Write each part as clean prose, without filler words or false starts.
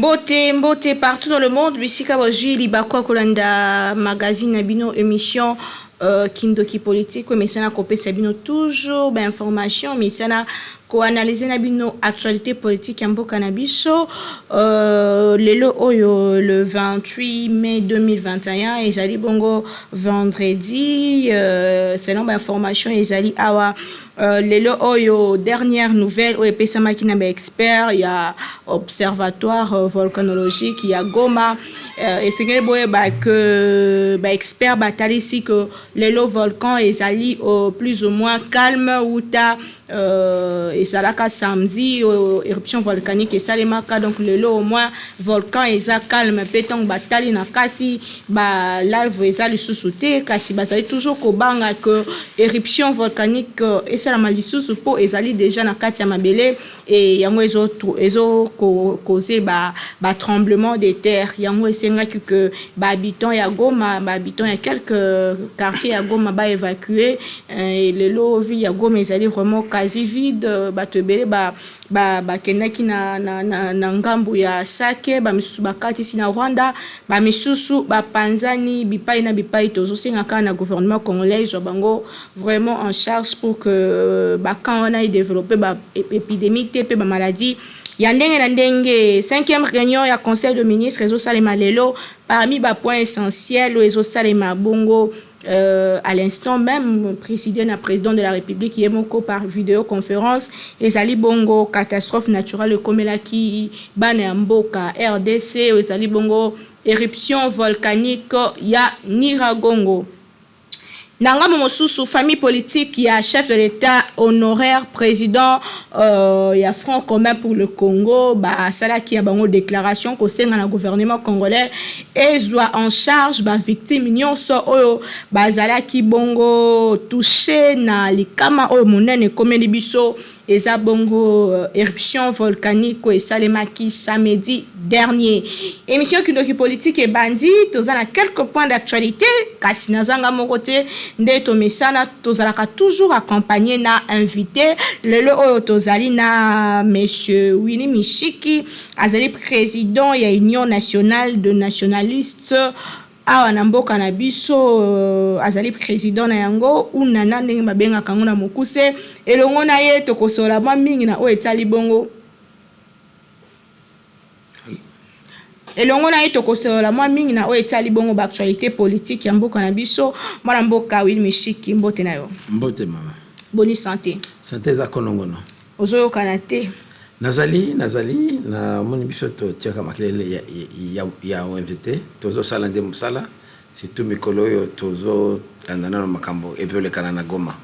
Mbote partout dans le monde. Bisika bozui libakwa kolanda magazine abino émission Kindoki politique mais ça na kopesa bino toujours ba information mais ça na ko analyser na bino actualité politique ya mboka na biso lelo oyo le 28 mai 2021 ezali bongo vendredi selon ba information ezali awa lelo oyo dernière nouvelle o epesa makina ba expert ya observatoire volcanologique ya Goma et c'est que ba expert batali si que lelo volcan ezali plus ou moins calme ou ta et ça là samedi éruption volcanique et ça les marque donc lelo au moins volcan eza calme pétong batali na kati ba live ezali sous-souté kasi bazali toujours ko banga que éruption volcanique et ça la malisusu po ezali déjà na kati ya mabele et yango ezo causer ba tremblement de terre yango esenga que ba habitants ya Goma ba habitants ya quelques quartiers ya Goma ba évacuer et lelo ville ya Goma ezali vraiment quasi vide batebele ba kendaki na ngambu ya Sake ba misusu bakati sina Rwanda ba misusu ba panzani bipai na bipai tozo senga kana gouvernement congolais zo bango vraiment en charge pour que ba quand on a développé ba épidémie pe ba maladie ya ndenge na ndenge 5e réunion ya conseil de ministres ezo salema lelo parmi ba points essentiels ezo salema bongo à l'instant même président de la République yemoko par vidéoconférence ezali bongo catastrophe naturelle komelaki bana mboka RDC ezali bongo éruption volcanique ya Nyiragongo. Nanga mosusu famille politique ya chef de l'État honoraire président ya Front commun pour le Congo ba sala ki ya bango déclaration ko senga na gouvernement congolais et soit en charge ba victime nyonso oyo bazala ki bongo touché na likama oyo monene komeli biso eza bongo éruption volcanique ko esalemaki samedi dernier. Émission Kindoki politique et bandit tozana na quelques points d'actualité kasi nazanga mokote ndeto mesana tozalaka toujours accompagné na invité lelo oyo tozali na monsieur Winnie Mishiki azali président ya Union nationale de nationalistes awa na mboka na biso azali président na yango unana ndenge mabenga kango na mokuse elongo na ye tokosola mwa mingi na o etali bongo elongo na ye tokosola mwa mingi na o etali bongo ba actualité politique ya mboka na biso mwana mboka Winnie Mishiki mbote na yo. Mbote mama. Boni santé. Santé za konongono. Ozoyo kanate. Nazali na moni biso to tiaka makelele ya invité tozo sala nde musala surtout mikolo yo tozo andana na makambo evole kana na Goma.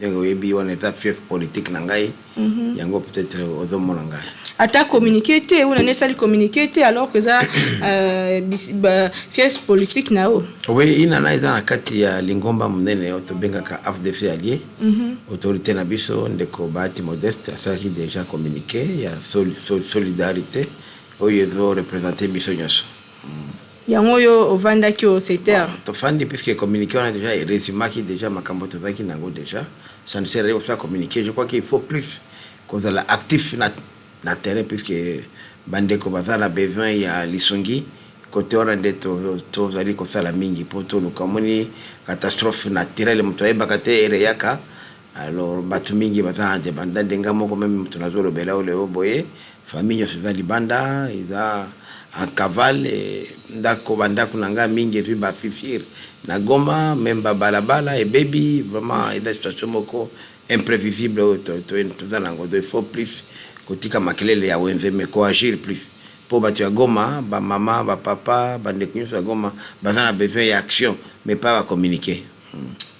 Yango yebi wana eta fief politique na ngai yango peut-être ozo mona ngai. Ata communiqué ou na sali communiqué alors que ça fief politique na o. Oui, ina na eza na kati ya lingomba munene to benga ka AFDC allié. Autorité na biso ndeko Bahati Modeste asaki déjà communiqué ya solidarité oyo do représenter biso nyonso. Yango yo ovanda ki o secteur. To fandi puisque communiqué on a déjà et résumé qui déjà makambo to zaki nango déjà ça ne sert à rien de communiquer. Je crois qu'il faut plus qu'on soit actif na terrain puisque bandeko bazala besoin ya lisongi côté orande to zali ko sala mingi poto lukamoni catastrophe naturelle mtoye bakate ereyaka alors batu mingi bazala de banda denga moko même tunazolo bela ole oboye famille so zali banda iza en cavale ndako bandako nanga mingi vi ba fifir na Goma même balabala et baby vraiment ida situation moko imprévisible to zala ngodo il faut plus kotika makelele ya wenze me ko agir plus pour batu ya Goma ba maman ba papa ba ndeko ya Goma bazana besoin ya action mais pas à communiquer.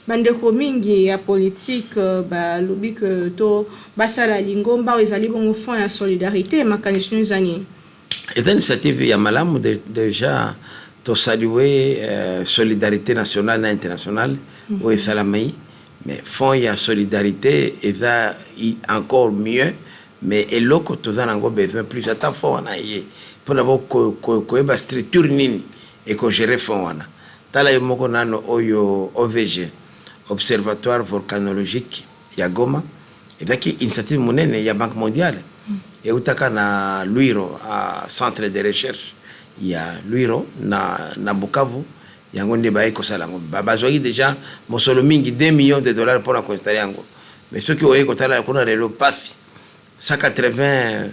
Bandeko mingi ya politique ba lobi que to basala lingomba ezali bongo fond ya solidarité makanisme zani. Et l'initiative ya malamu déjà to saluer solidarité nationale et internationale ou salamai mais fond ya solidarité eza encore mieux mais eloko tozana ngo besoin plus ata fond wana ye pour d'abord ko eba structure nini et ko gérer fond wana tala yomoko nano oyo OVG observatoire volcanologique ya Goma et donc initiative monene ya Banque mondiale et utaka na Luiro à centre de recherche ya Luiro na Bukavu yango nde baye kosala yango bazwaki déjà mosolo mingi 2 millions de dollars pour installer yango mais ceux qui oye kotala kuna lelo pasi 180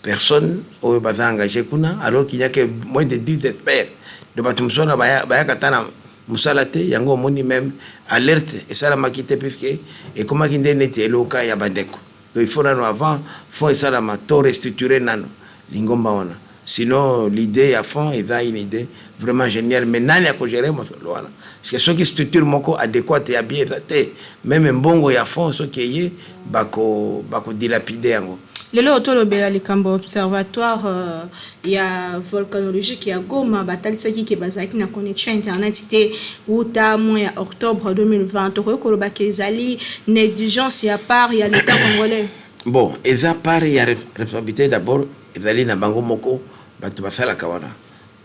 personnes oyo baza engagé kuna alors qu'il y a que moins de 10 experts de batumsona baya katana musala te yango moni même alerte et ça la makite puisque et comment kinde neti eloka ya bandeko donc il faut nano avant faut ça la to restructurer nano lingomba ona sinon l'idée à fond il va une idée vraiment géniale mais nani ko gérer mo loana parce que ceux qui structure moko adéquate ya bien te même mbongo ya fond ceux qui yé bako dilapider yango lelo otolobela likambo observatoire ya volcanologique ya Goma batalisaki ke bazaki na connexion internet te uta mois ya octobre 2020 okoloba ke ezali négligence ya part ya l'état congolais. Bon eza part ya responsabilité d'abord ezali na bango moko batu basala kawana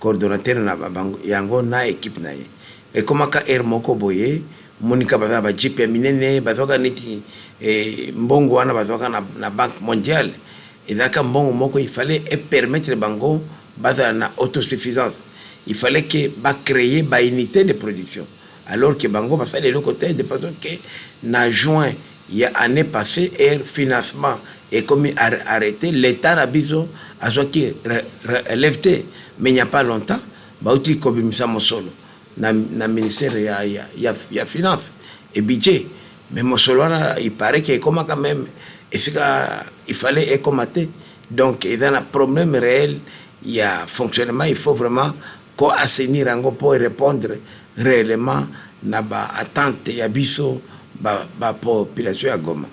coordonnateur na bango yango na équipe na ye et comment ka moko boye monika baza ba jeep ya minene bazoka neti mbongo wana bazoka na banque mondiale et daka mbongo moko il fallait permettre bango baza na autosuffisance il fallait que ba créer ba unité de production alors que bango ba fait de l'autre côté de façon que na juin il y a année passée financement et comme arrêté l'état na biso azoki relèveté mais il n'y a pas longtemps ba uti kobimisa mosolo na ministère ya finance et budget mais Mossolana il paraît qu'il comment quand même il fallait écomater donc il y a un problème réel il y a fonctionnement il faut vraiment qu'on assainir encore pour répondre réellement na ba attente ya biso ba population ya Goma.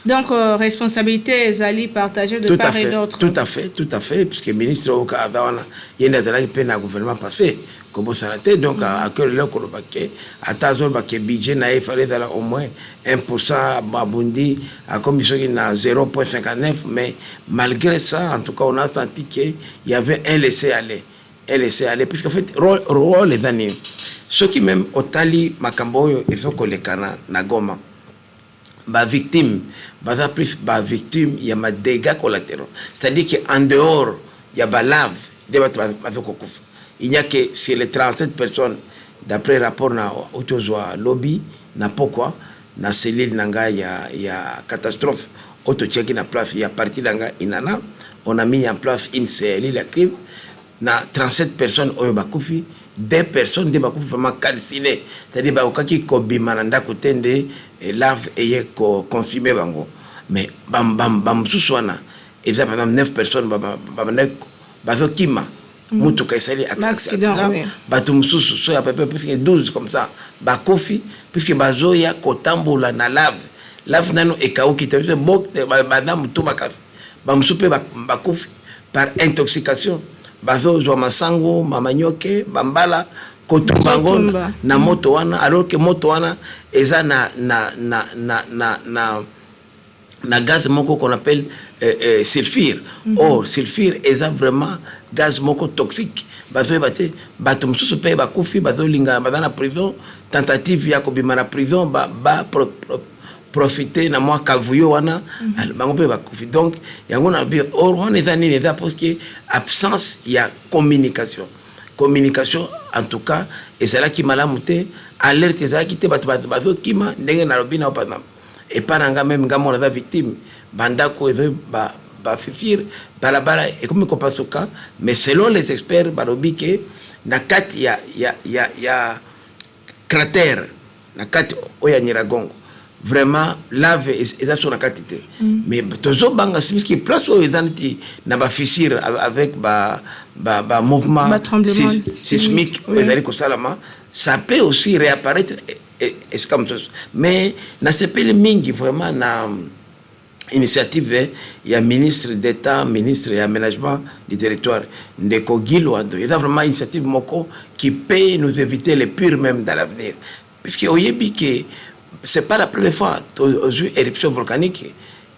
Donc responsabilité ezali partagée de part et d'autre. Tout à fait puisque ministre Okadawana il a qui peine à gouvernement passé comme ça la donc à cœur là qu'on baquet à tazol baquet budget na il fallait dans au moins 1% à Babundi à commission qui na 0.59 mais malgré ça en tout cas on a senti qu'il y avait un laisser aller puisque en fait rôle les années ceux qui même otali makamboyo ils sont kolekana na Goma ba victime baza plus ba victime il y a ma dégâts collatéraux c'est-à-dire que en dehors il y a ba lave de bazokokufa il n'y a que sur les 37 personnes d'après rapport na autozoa lobby na pourquoi na cellule nanga ya catastrophe autocheki na place il y a parti nanga inana on a mis en place une cellule à crime na 37 personnes oyo bakufi 2 personnes de bakufi vraiment calcinées c'est-à-dire ba okaki kobima na ndako tende lave eye ko consommer bango mais bam suswana et par exemple 9 personnes bazokima mutu kaisali accident batu mususu so ya peu plus que 12 comme ça bakofi puisque bazoya kotambola na lave nano ekauki te bok madame to bakasi bamusupe bakofi par intoxication bazo zo masango mamanyoke bambala kotumbango na moto wana alors que moto wana eza na gaz moko qu'on appelle sulfure. Or sulfure eza vraiment gaz moko toxique bazo bate batum susu pe bakufi bazo linga bazana prison tentative ya kobima na prison profiter na moi kavuyo wana bango pe bakufi donc yango na bi or on eza nini eza parce que absence ya communication en tout cas et c'est là qui malamu te alerte eza ki te bazo kima ndenge na lobina par exemple et pas nanga même ngamo na victime bandako ezo ba fifir balabala et comme ko pasoka mais selon les experts balobi ke na kati ya cratère na kati oya Nyiragongo vraiment lave eza sur la quantité mais tozo banga qui place oyo danti na ba fissure avec ba mouvement sismique ezali ko salama ça peut aussi réapparaître et c'est comme ça mais na sepele mingi vraiment na initiative il y a ministre d'État ministre de l'aménagement du territoire Ndeko Gilwando il y a vraiment une initiative moko qui peut nous éviter les pires même dans l'avenir puisque oyebi que c'est pas la première fois aux éruptions volcaniques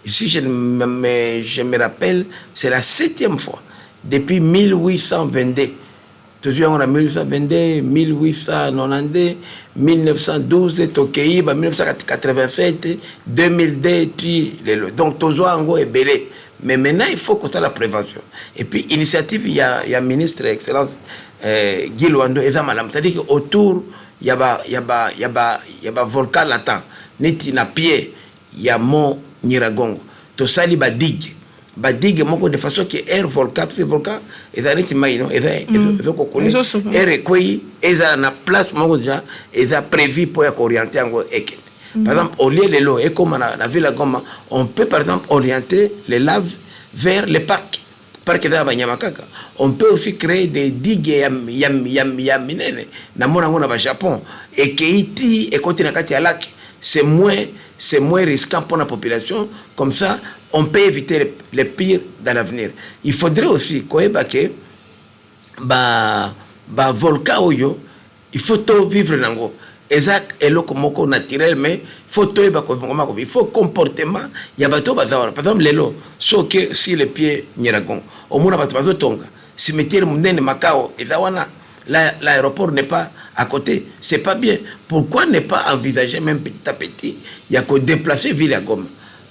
ici je me rappelle c'est la 7e fois depuis 1822 toujours on a 1822 1892 1912 Tokeiba 1987 2002 puis donc toujours ango est belé Mais maintenant, il faut qu'on ait la prévention. Et puis, initiative, il y a ministre, Excellence, Guy Luando, et madame. C'est-à-dire qu'autour, il y a volcan latent. Neti na pied, il y a Mont Nyiragongo. Tout ça, il y a digue. Digue, de façon que air volcan, c'est volcan, et ça, c'est maïno, et ça, air quoi, et ça, na place, déjà, et ça prévu pour orienter en Eken. Par exemple, au lieu de l'eau, et comme la ville à Goma, on peut par exemple orienter les laves vers les parcs. On peut aussi créer des digues au Japon. Et Keiti et continue à lac, c'est moins risquant pour la population. Comme ça, on peut éviter les pires dans l'avenir. Il faudrait aussi que volcan, il faut tout vivre dans l'eau. Exact, et le comoko naturel, mais il faut comportement. Il y a bateau bazar. Par exemple, l'élo, si les pieds n'iragon, au moins bateau bateau tonga. Cimetière Mundene Macao, et l'aéroport n'est pas à côté. C'est pas bien. Pourquoi ne pas envisager même petit à petit, il y a qu'à déplacer ville à Goma.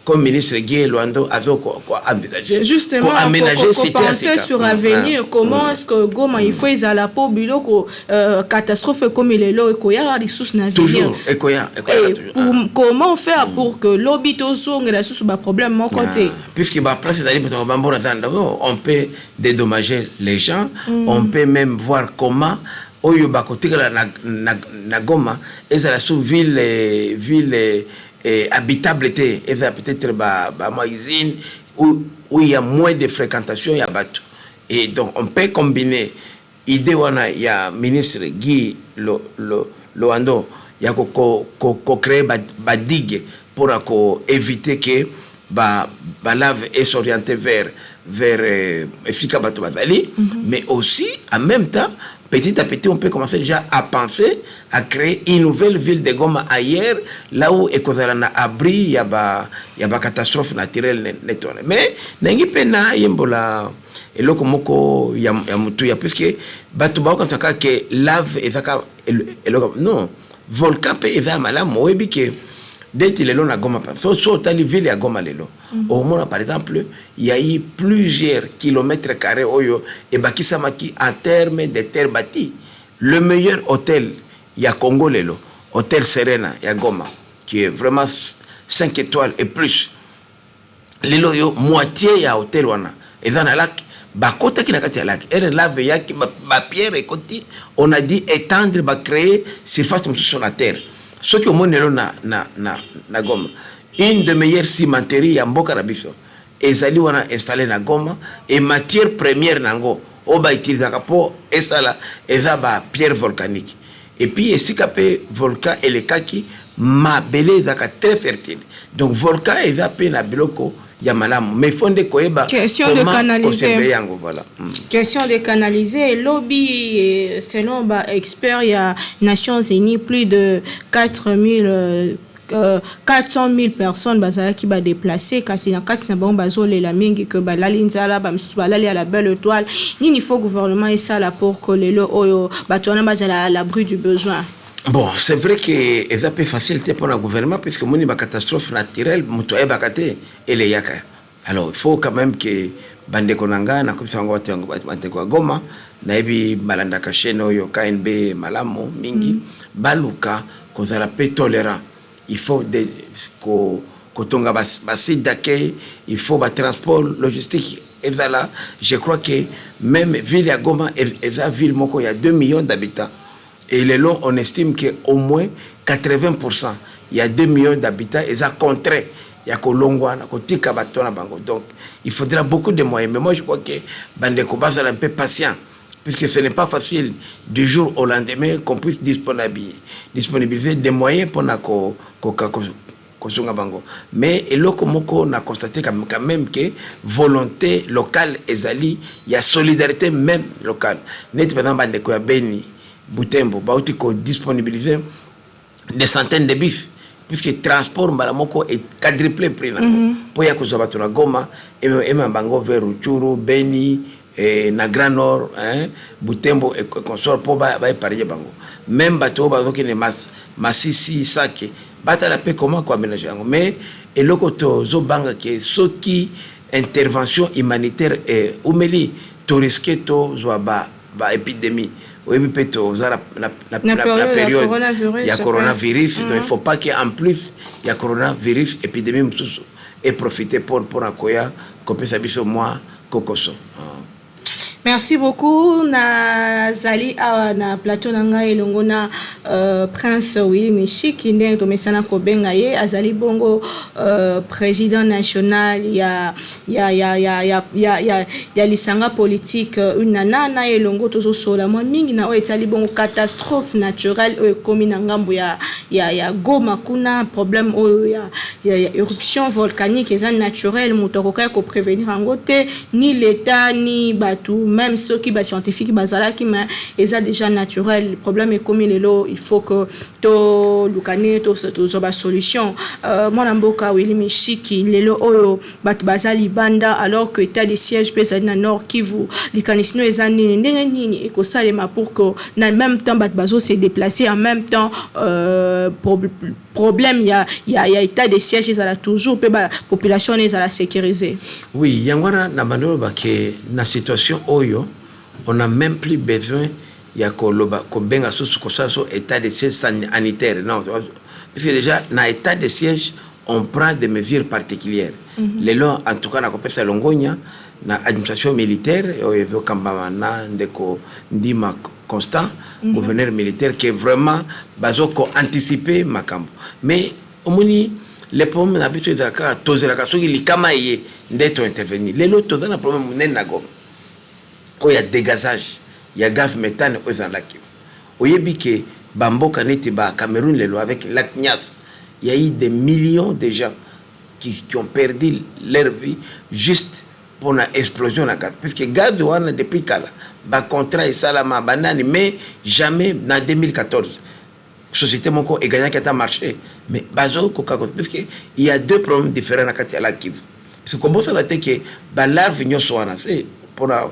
Comme ministre Guy Luando avait envisagé. Justement, pour penser sur l'avenir, comment est-ce que Goma, il faut y aller pour bilo catastrophe comme il est là, il y a des sources d'avenir. Toujours, comment faire pour que l'hôpital soit la source de problème mon côté? Puisqu'il va place on peut dédommager les gens, on peut même voir comment Oyo Bakote na Goma, et ça la sous-ville habitable était peut-être usine où il y a moins de fréquentation, il y a bateau. Et donc on peut combiner idée il y a ministre Guy Luando, il y a créer des digues pour éviter que la lave s'oriente vers Fika Bato Bazali, mais aussi en même temps petit à petit, on peut commencer déjà à penser à créer une nouvelle ville de Goma ailleurs, là où il y a un abri, il y a une catastrophe naturelle. Mais il y a puisque que lave non, volcan peut être malade, dès que le long à Goma, soit la ville à Goma lelo. Au moins, par exemple, il y a eu plusieurs kilomètres carrés et Bakisamaki en termes de terre bâtie. Le meilleur hôtel, il y a Congo lelo, hôtel Serena, il y a Goma, qui est vraiment 5 étoiles et plus. Lelo yo moitié il y a hôtel wana. Et dans le lac, bakota qui n'a qu'à lac. Et là, pierre et côté, on a dit étendre, créer surface sur la terre. Ce qui au monde na Goma, une des meilleures cimenteries à Mboka Rabiso, et Zali wana installé na Goma, et matière première nango, oba utilisé pour installer ezaba pierre volcanique. Et puis ici capé volcan et les kaki ma belé zaka très fertile. Donc volcan et zape na biloko yamalam, mais fondé koeba. Question de canaliser. Voilà. Question de canaliser. Lobby, selon experts, il y a Nations Unies, plus de 400 000 personnes qui sont déplacées. Kasi na kasi na bon bazole la mingi que balali nzala balali à la belle étoile. Il faut gouvernement et ça là pour que les lots batona bazala à l'abri du besoin. Bon, c'est vrai que c'est peu facile pour le gouvernement puisque mon une catastrophe naturelle, mutoe bakate et les yaka. Alors il faut quand même que bande konanga na kumisa wango watu kwa Goma na hivi malanda kasheno yo KNB malamo mingi baluka kozala pe tolérant. Il faut kotonga basi d'accueil, il faut ba transport logistique. Et là, je crois que même ville à Goma, ville moko il y a 2 millions d'habitants. Et les longs, on estime qu'au moins 80%, il y a 2 millions d'habitants, et ça contraint. Il y a Kolongwa, Kotika Batona Bango. Donc, il faudra beaucoup de moyens. Mais moi, je crois que Bandeko Basa est un peu patient, puisque ce n'est pas facile du jour au lendemain qu'on puisse disponibiliser des moyens pour Kosunga Bango. Mais on a constaté quand même que volonté locale est ali, il y a solidarité même locale. Net par exemple Bandeko ya Beni, Butembo, Bauti ko disponibiliser des centaines de bus, puisque transport Malamoko est quadruplé prix pour ya kuzoba tuna Goma et Bango vers Rutshuru, Beni na Grand Nord, Butembo et consort pour ba parier Bango. Même bateau bazoki ne Masisi Sake bata la paix comment quoi ménager. Mais et lokoto zo banga ke soki intervention humanitaire et umeli to risquer to zo ba épidémie oui peut la période il y a coronavirus donc il faut pas qu'en plus il y a coronavirus épidémie et profiter pour akoya kope sabiso moi kokoso. Merci beaucoup. Nazali na plateau nanga elongo na Prince Willy Michiki ndenge tomesana kobenga ye azali bongo président national ya lisanga politique une nana elongo tozo sola mwa mingi na o etali bongo catastrophe naturelle o ekomi na ngambo ya Goma kuna problème o ya éruption volcanique eza naturelle mutoko ka ko prévenir angote ni l'état ni batu même ceux qui sont scientifiques bazala qui mais ils ont déjà naturel le problème est comme il est là il faut que to lukane to ba solution mon amboka Willy Michiki lelo oyo bat bazali banda alors que état de siège pesa na nord Kivu likanisino ezani ndenge nini ekosalema pour que na même temps bat bazo se déplacer en même temps problème il y a état de siège ezala toujours pe ba population ezala sécurisée. Oui yangwana na bando ba ke na situation oyo on a même plus besoin ya koloba ko benga susu ko saso état de siège sanitaire non parce que déjà na état de siège on prend des mesures particulières les lois en tout cas na kopesa longonya na administration militaire oyo kambama na ndeko ndima constant gouverneur militaire qui est vraiment bazoko anticiper makambo mais omoni les problèmes na biso ezaka tozela kasoki likama ye ndeto intervenir lelo tozana problème nena Goma oya dégazage ya gaz méthane aux lacs oyebi que bamboka neti ba Cameroun lelo avec lac Nyas il y a eu des millions de gens qui ont perdu leur vie juste pour la explosion de gaz puisque gaz wana depuis kala ba contrat et salama banani mais jamais dans 2014 société moko et gagnant qui a marché mais bazo koka puisque il y a deux problèmes différents à Katia la Kivu c'est comme ça la que ba larve nyoso wana c'est pour la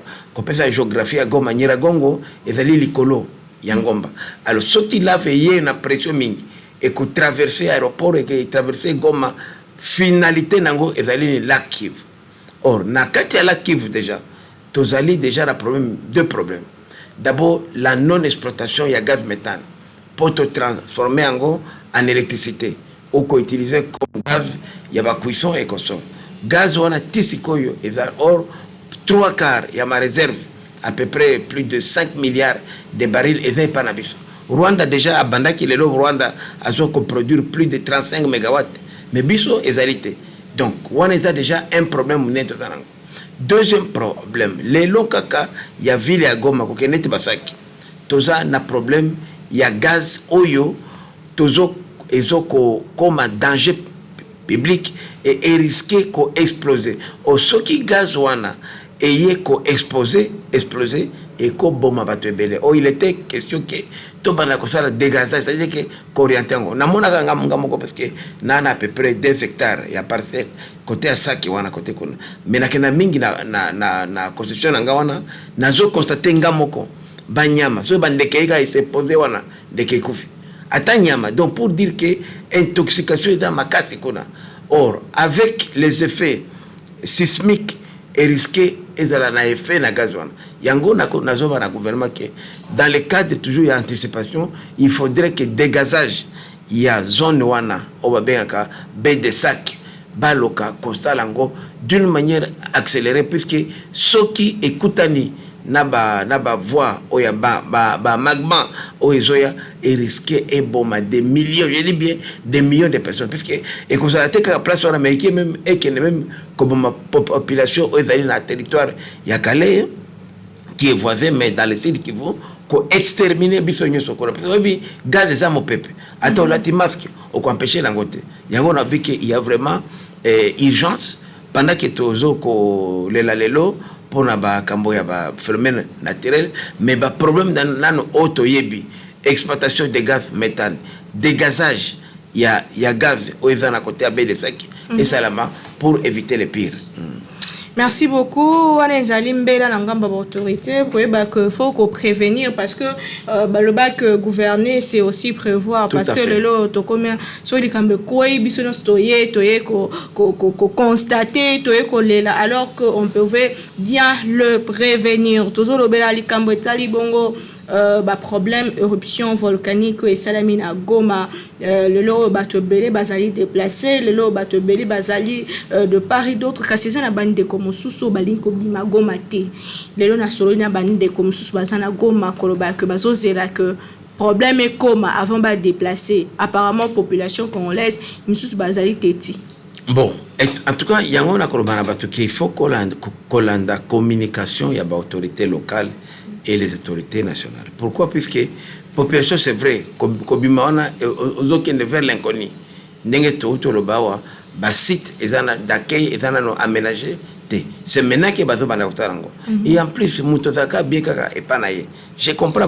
géographie à Goma Nyiragongo et zali likolo yangomba alors ce qui l'a veillé na pression mingi et que traverser aéroport et que traverser Goma finalité nango ezali lac Kivu or na Katia la Kivu déjà tozali déjà la problème deux problèmes d'abord la non exploitation ya gaz méthane pour te transformer en électricité ou qu'on utiliser comme gaz ya ba cuisson et consomme gaz wana tisikoyo or 3/4 il y a ma réserve à peu près plus de 5 milliards de barils et 20 panabis Rwanda déjà abanda qui le Rwanda a produire plus de 35 mégawatts mais biso ezalité donc on a déjà un problème net dans deuxième problème les lokaka il y a ville à Goma ko kenete basaki toza na problème il y a gaz oyo tozo ezoko comme un danger public et risqué ko exploser au soki gaz wana et ko exploser et ko boma batebele oh il était question que to bana ko sala dégazage c'est-à-dire que korientango na mona ngam moko parce que nana à peu près 2 hectares ya parcelle côté à Saki wana côté kuna mais na kena mingi na construction nga wana nazo constater ngamoko banyama so bandeke ga se poser wana ndeke kufi atanyama donc pour dire que intoxication dans makasi kuna or avec les effets sismiques et risqués et dans la effet na gaz wana yango nazo ba na gouvernement que dans le cadre toujours ya anticipation il faudrait que dégazage il y a zone wana obabenga baie de Sac baloka kosalango d'une manière accélérée puisque ceux qui écoutani na ba voix oya ba magma oezoya est risqué et bomba des millions je dis bien des millions de personnes puisque et comme ça la place on américain même et que même comme ma population oezali na territoire ya Calais qui est voisin mais dans le sud qui vont ko exterminer bisonyo sokora parce que gaz ça mon peuple attends la timasque au empêcher langote yango na biki il y a vraiment urgence pendant que tozo ko lelo pour na ba kambo ya ba phénomène naturel mais ba problème dans nano auto yebi exploitation de gaz méthane dégazage il y a gaz au ezana côté à baie de Sac et salama pour éviter le pire. Merci beaucoup. On est allé mbela na ngamba ba autorité pour que faut qu'on prévenir parce que le bac gouverner c'est aussi prévoir Tout parce à que fait. le lot to combien so li kambe koi biso no stoyer toye ko constater toye ko lela alors que on pouvait bien le prévenir. Toujours le bela li kambe tali bongo problème éruption volcanique et salamina goma le lot bato belé bazali déplacé le lot bato belé bazali de Paris d'autres kasi ça na bande comme susu balinko bima goma te le lot na solo na bande comme susu bazana goma koloba que bazozela que problème est comme avant ba déplacer apparemment population congolaise mususu bazali teti. Bon, en tout cas, il y a un accord qu'il faut qu'on ait communication, il y a autorité locale et les autorités nationales. Pourquoi? Puisque la population, c'est vrai, aux autres vers l'inconnu. Les sites d'accueil sont aménagés. C'est maintenant que et en plus, je comprends,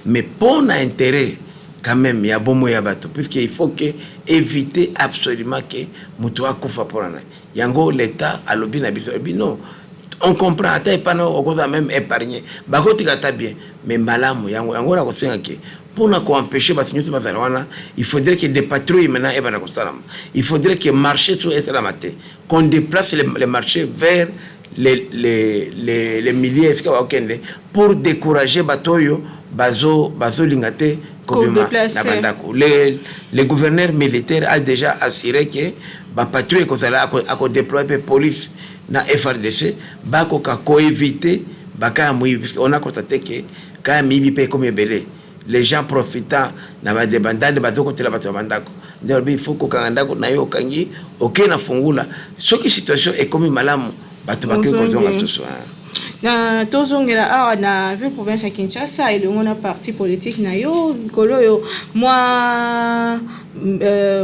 mais pour l'intérêt, quand même, il y a bon moyen bateau, puisqu'il faut éviter absolument que Moutoua Koufa pour Yango, l'État, à l'objet non. On comprend, on a même épargné. Bagoti gata bien, mais Malam, Yango, la question que pour empêcher, il faudrait que des patrouilles maintenant, il faudrait que marcher sur Eslamate, qu'on déplace les marchés vers les milliers pour décourager Batoyo, Bazo Lingate. Le gouverneur militaire a déjà assuré que la patrouille a déployé la police dans la FRDC va éviter puisqu'on a constaté que quand les gens profitant de bandades il faut que situation est comme malamu na tozongela awa na ville province ya Kinshasa elongo na parti politique na yo kolo yo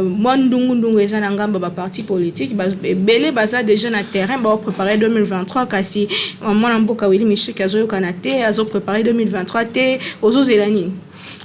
moi ndungu eza na ngamba ba parti politique belé baza déjà na terrain ba préparer 2023 kasi mwana mboka Willy Michel azo kana te azo préparer 2023 te ozozela nini.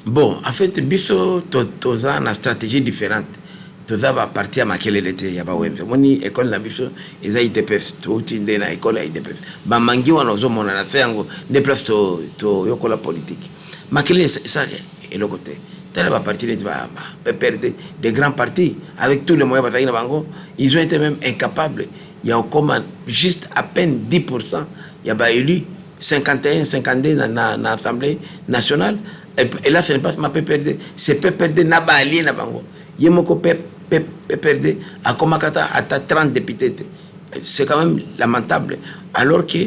Bon, en fait biso toza na stratégie différente. Toza ba parti ya makelele te ya ba wemze moni école na biso eza IDPS to tinde na école ya IDPS ba mangi wana ozo mona na fango de place to yokola politique makelele ça et le côté tala ba parti de ba perdre des grands partis avec tous les moyens bataille na bango ils ont été même incapables il y a comme juste à peine 10% il y a ba élu 52 na assemblée nationale et là ce n'est pas ma perdre c'est perdre na ba allié na bango yemoko perdre à Komakata à 30 députés. C'est quand même lamentable. Alors que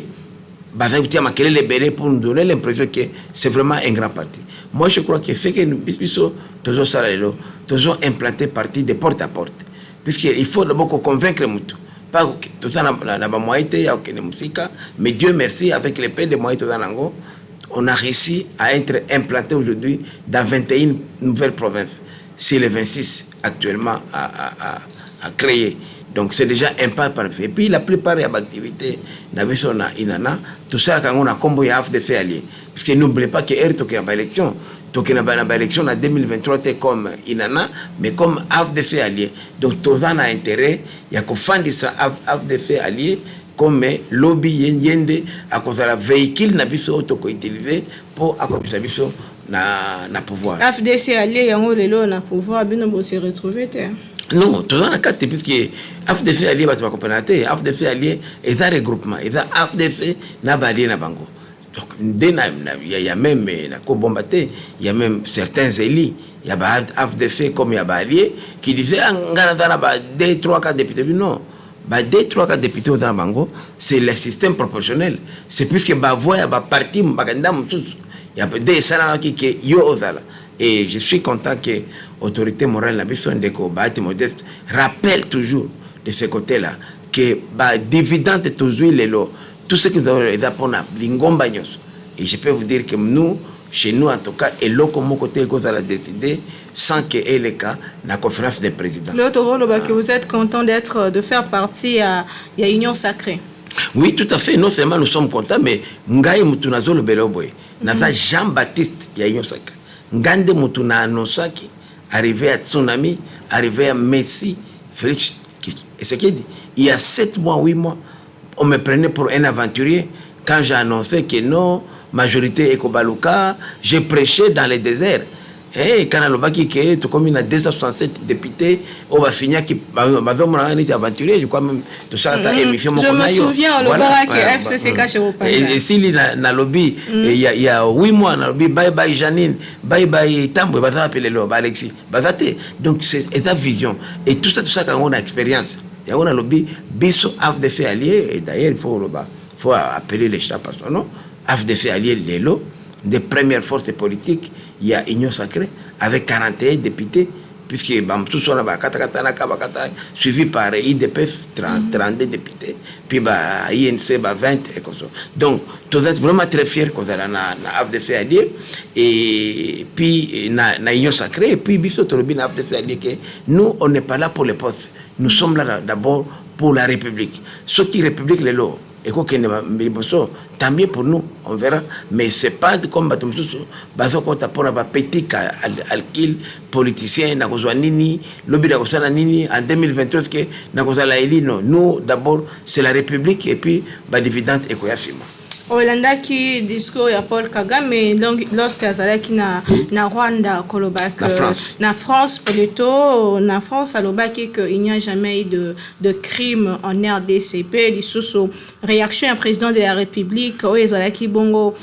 les bérets pour nous donner l'impression que c'est vraiment un grand parti. Moi, je crois que c'est que nous devons implanter parti de porte à porte. Puisqu'il faut d'abord convaincre les moutons. Pas tout ça n'a pas moyen, mais Dieu merci, avec les pays de moyens, on a réussi à être implanté aujourd'hui dans 21 nouvelles provinces. C'est les 26 actuellement à créer. Donc c'est déjà un pas parfait. Et puis la plupart des activités, tout ça, quand on a combo, il y a des faits alliés. Parce que n'oubliez pas que il y a élection. Donc il y a une élection en 2023 comme Inana, mais comme AFDC allié. Donc tout ça a intérêt, il y a qu'on fasse ça AFDC allié comme lobby yende à cause de la véhicule n'a pas auto utilisé pour accomplir ça na pouvoir. AFDC allié yango lelo na pouvoir bino bo se retrouver te. Non, tout dans la carte puisque AFDC allié va te comprendre. AFDC allié est un regroupement, est un AFDC na balé na bango. Donc il y a même na ko bombaté, il y a même certains élus, il y a AFDC comme il y a allié qui disaient ngana na ba 2 3 4 députés non. Bah 2 3 4 députés au bango, c'est le système proportionnel. C'est puisque bah voya ba parti baganda mususu. Il y a des salariés qui yo ozala. Et je suis content que l'autorité morale la besoin de Bahati Modeste rappelle toujours de ce côté-là que bah dividende toujours les lots, tout ce que nous avons pour l'ingomba nyos. Et je peux vous dire que nous, chez nous en tout cas, et l'eau comme mon côté qu'on a décidé sans que ait le cas la conférence des présidents. L'autre rôle que vous êtes content de faire partie à Union Sacrée. Oui, tout à fait. Non seulement nous sommes contents, mais Ngaï Moutunazo le Beloboy. Nava Jean-Baptiste Yayon Sacré. Ngande Moutuna Anosaki, arrivé à Tsunami, arrivé à Messi, Félix. Et ce qu'il dit, il y a 7 mois, 8 mois, on me prenait pour un aventurier quand j'ai annoncé que non, majorité Ekobaluka, j'ai prêché dans les déserts. Et quand on a dit que tout comme il y a 267 députés, on va signer qui m'avait aventurier, je crois même tout ça émission. Je me souviens, le Barak FCCK chez Opanda. Et s'il y a lobby, il y a 8 mois, dans lobby, bye bye Janine, bye bye Tambo, va appeler le Alexis, donc c'est ta vision. Et tout ça quand on a expérience. Et on a lobby, biso AFDC allié, et d'ailleurs il faut appeler les chats par son nom, AFDC allié Lelo, des premières forces politiques. Il y a Union Sacrée avec 41 députés, puisque tout ça suivi par IDPS, 32 députés, puis INC 20 et comme ça. Donc, vous êtes vraiment très fiers qu'on a na AFDC allié, et puis na Union Sacrée, et puis Bissot Tolobi na AFDC allié que nous, on n'est pas là pour les postes. Nous sommes là d'abord pour la République. Ce qui République, les lots. Et quoi qu'il tant mieux pour nous, on verra. Mais ce n'est pas comme Bazo Kota pour un petit alkil politicien, Nakozwanini, lobby Nini, en 2023, non. Nous, d'abord, c'est la République et puis, dividende et Koyasima. Olandaki discours ya Paul Kagame donc lorsque azalaki na Rwanda kolobak na France plutôt na France alobaki que il n'y a jamais eu de crime en RDCP lisusu réaction du président de la République o ezalaki bongo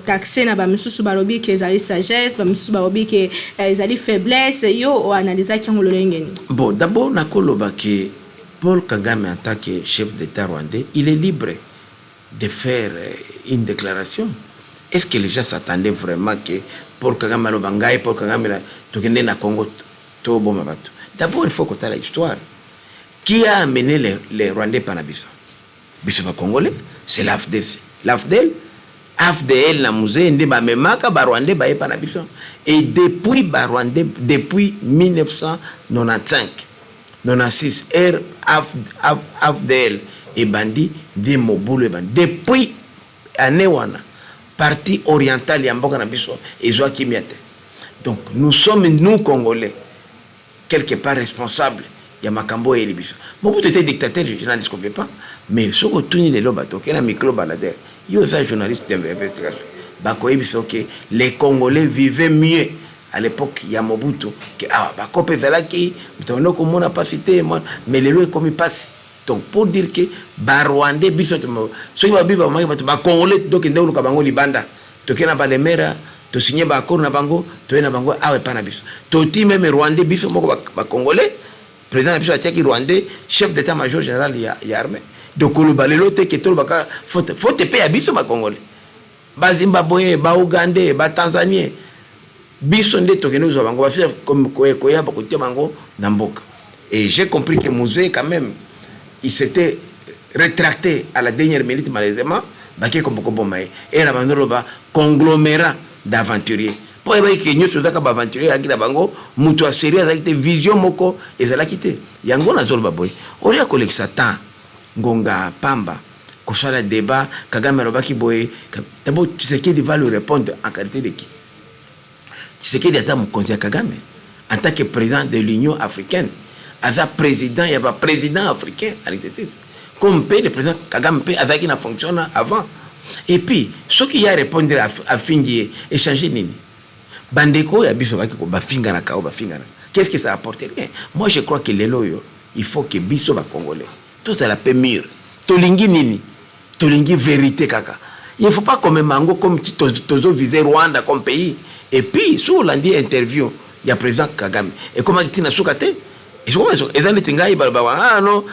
taxé na ba misusu balobi que ezali sagesse ba misusu balobi que ezali faiblesse yo o analysaki ngolo lengeni. Bon, d'abord na kolobaki Paul Kagame en tant que chef d'État rwandais, il est libre de faire une déclaration. Est-ce que les gens s'attendaient vraiment que Paul Kagame le Bangaï, Paul Kagame le na Congo to bombato? D'abord, il faut compter l'histoire. Qui a amené les Rwandais par Nabiso? Biso Congolais, c'est l'AFDL. L'AFDL, AFDL na musée ndé ba memaka ba Rwandais ba par Nabiso. Et depuis ba Rwandais, depuis 1995, 96, AFDL et Bandi de Mobulo depuis année wana partie orientale ya mboka na biso ezwa kimiate. Donc nous sommes nous Congolais quelque part responsables ya makambo ya biso. Mobutu était dictateur, je n'en discute pas, mais ce que tout les lobato que na micro balader yo ça journaliste d'investigation bako biso que les Congolais vivaient mieux à l'époque ya Mobutu que ba kopé zalaki mtono ko mona pas cité mais les lois comme il passe. Donc pour dire que Rwandais biso so ba biba ba Congolais donc ndeu ka bango libanda to kena ba lemera to signer ba accord na bango to na bango awe pana biso to ti même Rwandais biso moko ba Congolais président biso atiaki Rwandais chef d'état-major général ya armée donc ko balelo te que to baka faut te payer biso ba Congolais ba Zimbabwe ba Ougandais ba Tanzanie biso nde to kena zo bango ba faire comme koya ba ko tie bango na mboka. Et j'ai compris que Musée quand même il s'était rétracté à la dernière minute malheureusement baké comme beaucoup bombaye et la bande loba conglomérat d'aventuriers pour évaluer que nous sommes des aventuriers à la bango mutu a sérieux avec des visions moko ezala quitté yango na zolo baboy olia collègue satan ngonga pamba ko sala débat Kagame lobaki boy d'abord Tshisekedi va lui répondre en qualité de qui? Tshisekedi est mon conseiller Kagame en tant que président de l'Union africaine. Ada président, il y a pas président africain à l'exercice. Comme le président Kagame avec qui fonctionné avant. Et puis, ce qui y a répondu à Fingi, échanger nini. Bandeko ya biso baki ko ba finga na kao ba finga. Qu'est-ce que ça apporte? Rien. Moi je crois que les loyo, il faut que biso ba Congolais. Tout ça la pémir. Tolingi nini? Tolingi vérité kaka. Il ne faut pas comme mango comme tozo viser Rwanda comme pays. Et puis, sur l'andi interview, il y a président Kagame. Et comment dit na soukate? Et dans les tingaï, non,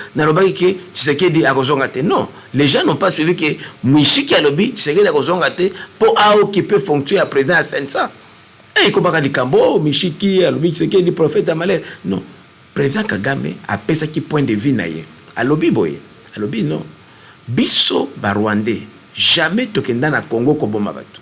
non, les gens n'ont pas suivi que Mouichiki a lobby, Tshisekedi a kozongate pour occuper fonction à président à Sensa. Et comme on dit Kambo, Mouichiki a lobby, Tshisekedi prophète à Malais. Non, président Kagame a payé qui point de vue naïe. À lobby boy, à lobby non. Biso Rwandais, jamais tokenda na Congo ko bomba batu.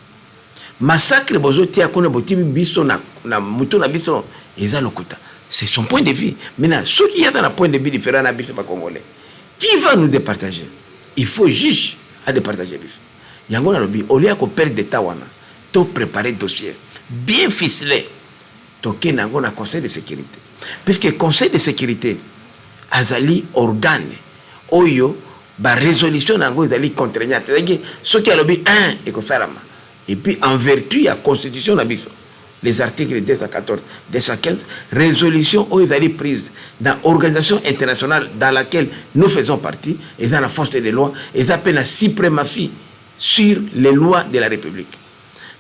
Massacre bozo tia kone botibi biso na muto na biso ezalokuta. C'est son point de vue. Maintenant, ceux qui ont un point de vue différent à Bissau Congolais, qui va nous départager? Il faut juger à départager. Il y a un lobby, au lieu de perdre des tawana, tu préparer le dossier bien ficelé. Tu as un conseil de sécurité. Puisque le conseil de sécurité, azali organe, oyo, ba résolution nango ezali contraignante, c'est-à-dire ce qui a lobby 1 et kosalama. Et puis en vertu ya constitution na biso, les articles 214, 215, résolution où ils allaient prise dans l'organisation internationale dans laquelle nous faisons partie, et dans la force des lois, et ça appelle la suprématie sur les lois de la République.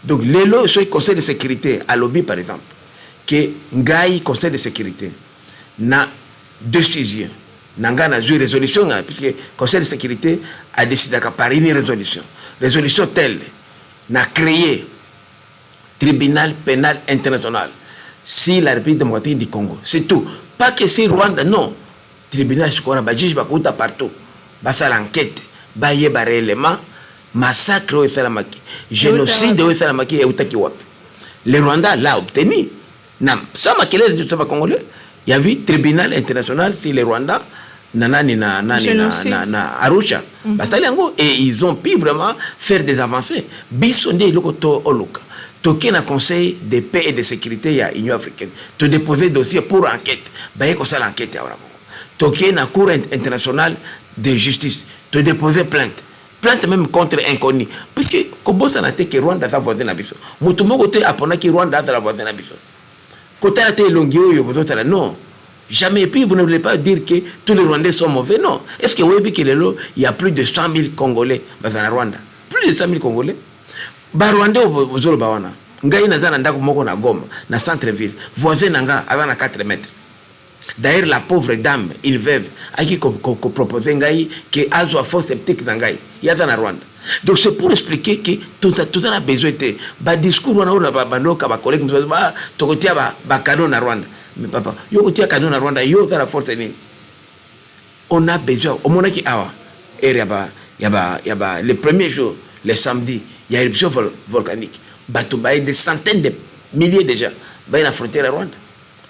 Donc les lois sur le Conseil de sécurité à lobby par exemple, que Ngaï Conseil de sécurité na décision, n'a eu résolution, puisque le Conseil de sécurité a décidé par une résolution. Résolution telle n'a créé tribunal pénal international si la République démocratique du Congo. C'est tout. Pas que si Rwanda, non. Tribunal, je crois, bah, juge, bah, partout. Bah, ça l'enquête. Bah, y a réellement massacre au Salamaki. Génocide au Salamaki et au Takiwapi. Le Rwanda l'a obtenu. Non, ça m'a quel est le Congolais. Il y a eu tribunal international si le Rwanda Arusha. Et ils ont pu vraiment faire des avancées. Bissonde Lokoto Oluka. Toké na conseil de paix et de sécurité à l'Union africaine. Tu déposer dossier pour enquête. Baye comme ça l'enquête à Toké na cour internationale de justice. Tu déposer plainte. Plainte même contre inconnu. Puisque comme ça n'a été que Rwanda a voisin à Bisso. Mutumo côté appona que Rwanda a voisin à Bisso. Côté la té longio yo vous autres non. Jamais. Et puis vous ne voulez pas dire que tous les Rwandais sont mauvais. Non. Est-ce que vous voyez qu'il y a plus de 100 000 Congolais dans le Rwanda? Plus de 100 000 Congolais. Rwandais au Zolo Bawana. Ngai nazana ndako moko na Goma, na centre-ville. Voisin nanga avant 4 mètres. D'ailleurs, la pauvre dame, il veuve, a qui propose Ngai, que Azo fausse sceptique Ngai. Il y a dans la Rwanda. Donc c'est pour expliquer que tout ça a besoin de. Bah discours on a banoka ba collègue bah tokotia ba canon na Rwanda. Mais papa, yo kotia canon na Rwanda, yo ta la force ni. On a besoin au moment qui awa et y a le premier jour, le samedi, il y a une éruption volcanique. Bato baye des centaines de milliers déjà baye la frontière à Rwanda.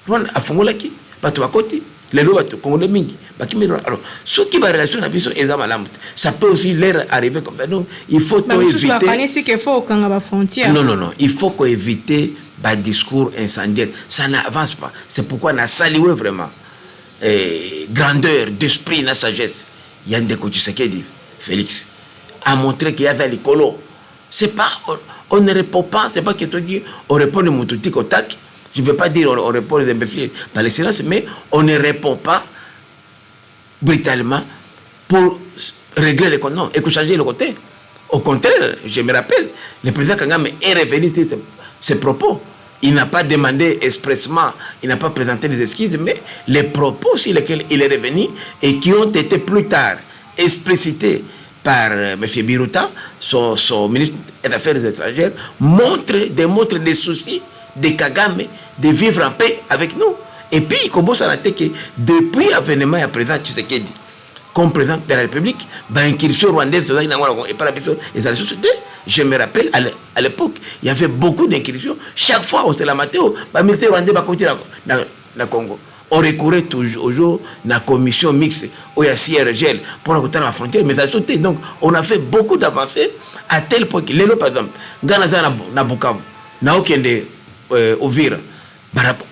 Rwanda a fongola ki bato bakoti les lois bato congolais mingi bakimi. Alors ce qui va relation na biso ezama lamut, ça peut aussi leur arriver comme ça. Donc il faut éviter qu'il faut quand la frontière. Non, il faut qu'on éviter bas discours incendiaire, ça n'avance pas. C'est pourquoi on a salué vraiment grandeur d'esprit, la sagesse. Il y a un déco Tshisekedi Félix a montré qu'il y avait l'écolo. C'est pas on ne répond pas, c'est pas question qu'on répond de Moutouti Kotak. Je ne veux pas dire on répond des imbéciles dans le silence, mais on ne répond pas brutalement pour régler les comptes. Non, et changer le côté. Au contraire, je me rappelle, le président Kagame est revenu sur ses propos. Il n'a pas demandé expressement, il n'a pas présenté des excuses, mais les propos sur lesquels il est revenu et qui ont été plus tard explicités par M. Biruta, son ministre des Affaires étrangères, démontre des soucis de Kagame de vivre en paix avec nous. Et puis, il commence à noter que depuis l'avènement du président Tshisekedi, comme président de la République, l'incursion rwandaise et par la société, je me rappelle à l'époque, il y avait beaucoup d'incursions. Chaque fois, on se la matait, le militaire rwandais va continuer dans le Congo. On recourait toujours à la commission mixte où il y a CIRGL pour la frontière, mais ça a sauté. Donc, on a fait beaucoup d'avancées à tel point que, par exemple, Ganaza na Bukavu, na Okende Uvira,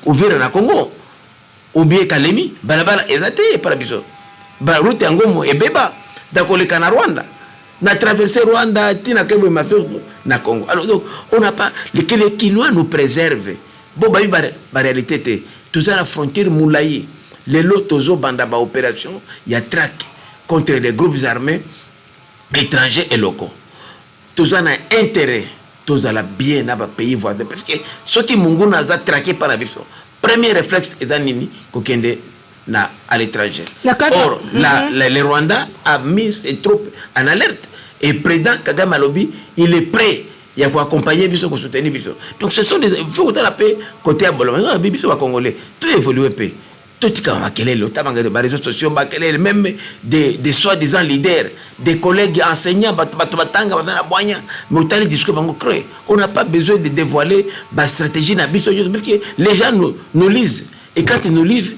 Uvira na Congo, ou bien Kalemi, Balabala ezate par biso. Route Ngomo et Beba, d'accord, le Cana Rwanda. Na traversé Rwanda, Tina Kembe Mafio, na Congo. Alors, donc, on n'a pas. Que les Kinois nous préservent. Bon, bah, la réalité, tout ça, la frontière Moulaï, les lots, Tozo, Bandaba, opération, il y a traque contre les groupes armés étrangers et locaux. Tout ça a intérêt, tout ça a bien dans le pays voisin. Parce que ceux qui m'ont traqué par la vision, premier réflexe est d'Anini, Kokende à l'étranger. Or, le Rwanda a mis ses troupes en alerte. Et le président Kagame Alobi, il est prêt. Il y a quoi accompagner Bisso, pour soutenir Bisso. Donc ce sont des. Il faut que la paix côté à Boloma. Bisso va Congolais. Tout évolue paix. Tout est comme les réseaux sociaux, même des soi-disant leaders, des collègues enseignants, mais autant les discours, on n'a pas besoin de dévoiler la stratégie parce que les gens nous lisent. Et quand ils nous lisent,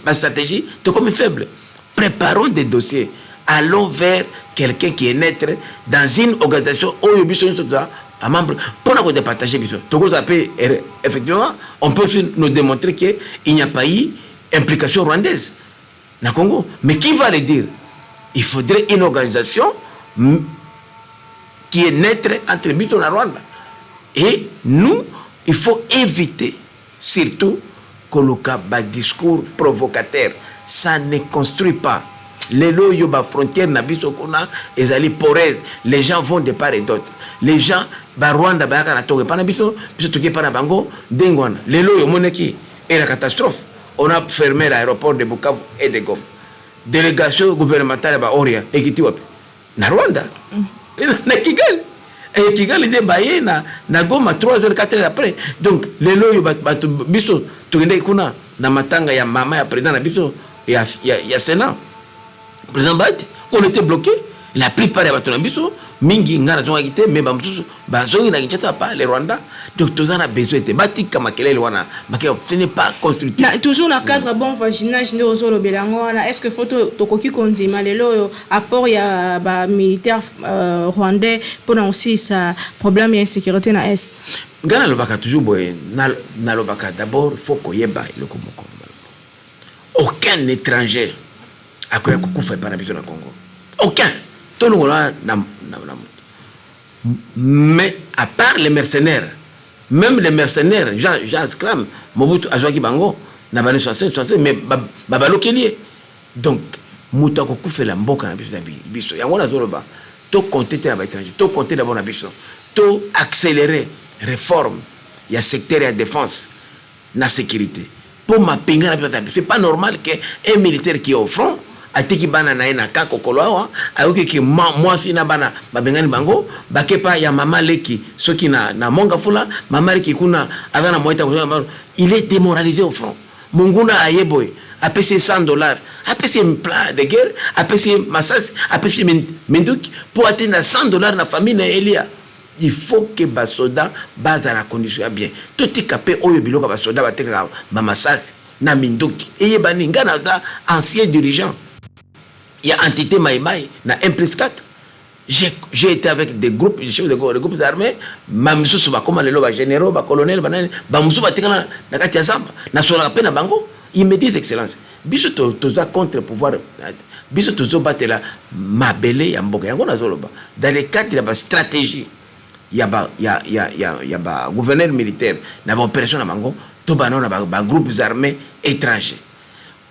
la stratégie, c'est comme faible. Préparons des dossiers. Allons vers quelqu'un qui est naître dans une organisation où il y a un membre pour nous départager. Effectivement, on peut nous démontrer qu'il n'y a pas eu implication rwandaise dans le Congo. Mais qui va le dire? il faudrait une organisation qui est naître entre Biso et Rwanda. Et nous, il faut éviter surtout que le discours provocateur, ça ne construit pas. Les loyaux, la frontière, les gens vont de part et d'autre. Les gens, Rwanda, les loyaux, et la catastrophe. On a fermé l'aéroport de Bukavu et de Goma. Délégation gouvernementale à Oria et qui na Rwanda. Na Kigali. Et Kigali est baillé na Goma 3 heures 4 heures après. Donc les loyaux biso tugende kuna na matanga ya mama ya président na biso ya Sénat. Président Bati, on était bloqué. La plupart des bateaux biso mingi ngana zonga kité mais bamsusu bazongi na Kinshasa pas les Rwanda. Donc tous en a besoin de bâti comme makelele wana makelele ce n'est pas constructif. Toujours dans le cadre bon voisinage de Ozolo Belango, est-ce que faut tokoki konzima lelo apport ya ba militaire rwandais pour aussi ça problème d'insécurité na est. Ngana lobaka toujours boy na lobaka d'abord faut koyeba le komoko. Aucun étranger a quoi kufa pas na biso na Congo. Aucun. Tout le monde mais à part les mercenaires, même les mercenaires, Jean Scram, Mobutu Azwaki Bango, n'a pas de mais Babalo Kélié. Donc, Mouta Koku fait la mboka na biso. Et on a zoloba. Tout compter dans l'étranger, tout compter d'abord na biso. Tout accélérer réforme, il y a secteur et la défense, la sécurité. Pour ma pinga na biso, c'est pas normal qu'un militaire qui est au front atiki bana na ena kako koloa ayoki ki moi fina bana babengani bango bakepa ya mama leki soki na monga fula mama leki kuna azana moita il est démoralisé au front munguna ayeboy apesi $100 apesi plan de guerre apesi masas apesi menduki pour atteindre $100 na famille na Elia. Il faut que les soldats basent la condition bien tout est capé oyo biloko ba soldats bateka ba masas na minduki et baninga na ancien dirigeant. Il y a entité Maïmaï, na 1+4. J'ai été avec des groupes, des chefs de groupes armés, Mamsou Souba, comme les lobes généraux, colonels, Bamsou Batikana, Nakatia Samba, Nasola Pena Bango, ils me disent excellence. Biso toza contre pouvoir, Biso tozo battre la Mabele Yamboka, Yangona Zoloba. Dans les cadres de la stratégie, il y a gouverneur militaire, il y a opération à Bango, tout le groupes armés étrangers.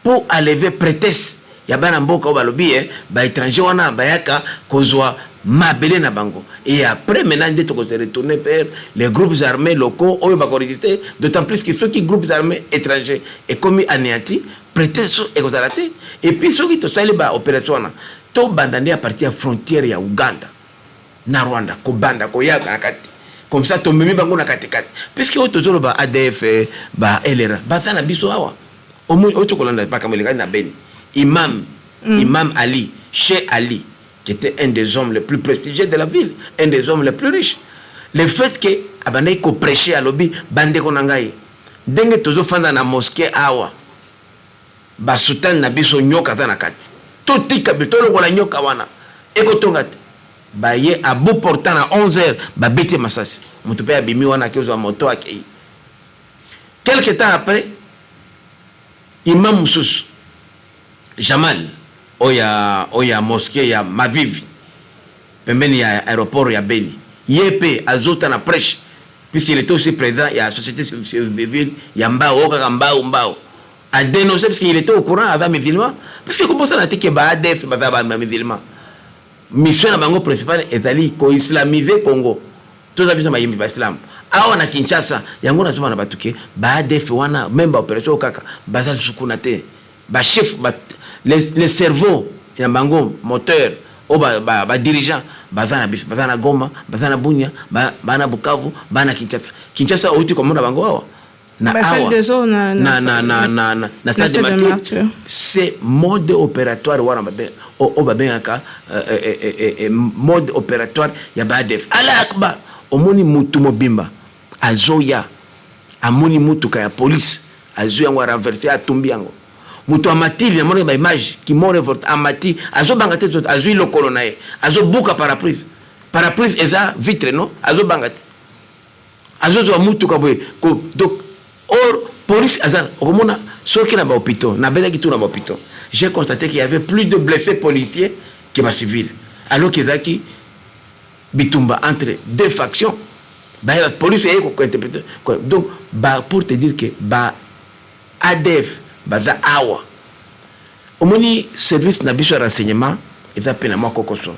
Pour enlever prétexte, il y a un mboka balobi ba étranger wana bayaka kozwa mabele na bango et après maintenant on se retourner vers les groupes armés locaux on va enregistrer d'autant plus que ceux qui groupes armés étrangers et commis anéanti prétexte et kozalate et puis ceux qui to sali ba opération na to bandandi à partir frontière ya Uganda na Rwanda ko banda ko yaka nakati comme ça to memi bango na katikati puisque autozolo ba ADF ba LRA ba fana biso awa au moins auto kolanda pas comme les na Beni. Imam Ali, Cheikh Ali, qui était un des hommes les plus prestigieux de la ville, un des hommes les plus riches. Le fait que Abanaï ko prêché à lobby, bande konangai, dengue tozo fanda na mosquée awa, ba sultan na biso nyoka ta na kati. Tout tika bitolo ko la nyoka wana. Eko tongate. Ba ye à bout portant à 11h, ba bete masasi. Mutu pe abimi wana kiozo moto akei. Quelque temps après, Imam Moussous Jamal, oya mosquée ya Mavivi, pembeni ya aéroport ya Beni. Yepe azota na prêche, puisqu'il était aussi président de la société civile, ya Mbao, a dénoncé parce qu'il était au courant avec mes musulmans, parce que comment ça n'a été que ADF avec mes musulmans. Mission na bango principale est d'aller islamiser Congo. Tous les habitants bayimbi ba islam. Awa na Kinshasa, yango na soma na batuke, ba ADF wana même ba opération kaka, bazal sukuna te. Ba chef les cerveaux ya bango moteur o ba dirigeant bazana Goma bazana Bunia bana Bukavu bana Kinshasa outi comme na bango awa na stade de Martyr. C'est mode opératoire wana o babengaka mode opératoire ya badef ala akbar omoni mutu mobimba azoya amoni mutuka ya police azoya ngwa renverser atumbi yango mutu amati na mona ba image qui mon révolte amati azo bangate zot azo lokolo nae azo buka parapluie eza vitre no azo bangate azo zo mutu ka boye ko donc or police azan omona soki na ba hôpital na beza kitu na ba hôpital j'ai constaté qu'il y avait plus de blessés policiers que ba civil alors que zaki bitumba entre deux factions la police est interpréter donc pour te dire que ADF baza awa omoni service na biso renseignement eza pena moi kokoso